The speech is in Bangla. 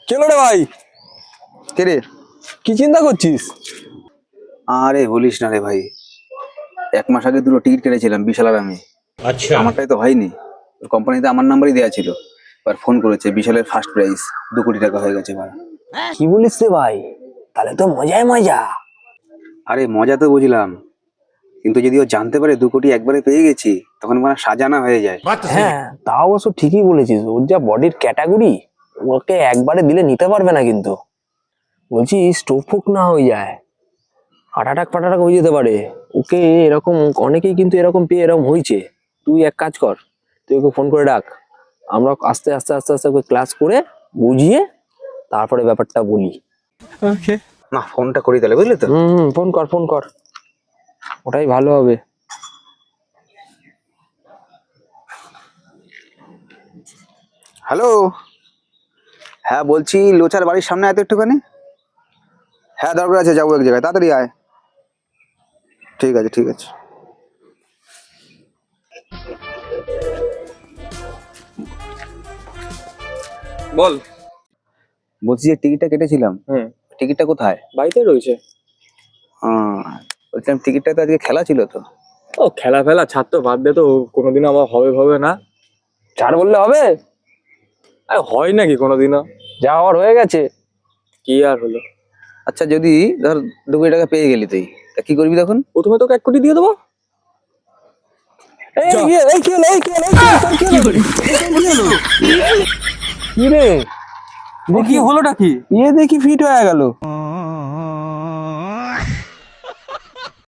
কেন রে ভাই? কে রে? কি চিন্তা করছিস? আরে বলিস না রে ভাই, 1 মাস আগে দুটো টিকিট কেটেছিলাম বিশাল আর আমি। अच्छा। আমারটাই তো হয়নি, কোম্পানিতে আমার নাম্বারই দেওয়া ছিল। এবার ফোন করেছে, বিশালের ফার্স্ট প্রাইজ 2 কোটি টাকা হয়ে গেছে ভাড়া। কি বলিস রে ভাই? তাহলে তো মজাই মজা। আরে মজা তো বুঝলাম, কিন্তু যদি ও জানতে পারে 2 কোটি একবারে পেয়ে গেছি, তখন মানে সাজানা হয়ে যায়। बात तो सही है। হ্যাঁ, তা অবশ্য ঠিকই বলেছিস। ওর যা বডির ক্যাটাগরি, ওকে একবারে দিলে নিতে পারবে না কিন্তু। বলছি স্ট্রোক ফোক না হয়ে যায়, হার্ট অ্যাটাক ফাটাটাক হয়ে যেতে পারে। ওকে এরকম অনেকেই কিন্তু এরকম পেয়ে এরকম হয়েছে। তুই এক কাজ কর, তুই ওকে ফোন করে ডাক। আমরা আস্তে আস্তে আস্তে আস্তে ওকে ক্লাস করে বুঝিয়ে তারপরে ব্যাপারটা বলি। না ফোনটা করি তাহলে, বুঝলি তো? ফোন কর ফোন কর, ওটাই ভালো হবে। হ্যালো, হ্যাঁ বলছি লোচার বাড়ির সামনে এত একটুখানি। হ্যাঁ দরকার আছে, যাবো এক জায়গায়, তাড়াতাড়ি আয়। ঠিক আছে ঠিক আছে। বল। বলছি যে টিকিটটা কেটেছিলাম, টিকিটটা কোথায়? বাড়িতে রয়েছে। বলছিলাম টিকিটটা তো আজকে খেলা ছিল তো। ও খেলা ফেলা ছাড় তো, বাদ দে তো। কোনোদিন আবার হবে হবে না, ছাড় বললে হবে? আর হয় নাকি কোনোদিনও? যা হওয়ার হয়ে গেছে, কি আর হলো। আচ্ছা যদি ধর 2 কোটি টাকা পেয়ে গেলি তুই, তা কি করবি তখন? প্রথমে তোকে 1 কোটি দিয়ে দেবো। কি রে, কি হলোটা কি? দেখি ফিট হয়ে গেল।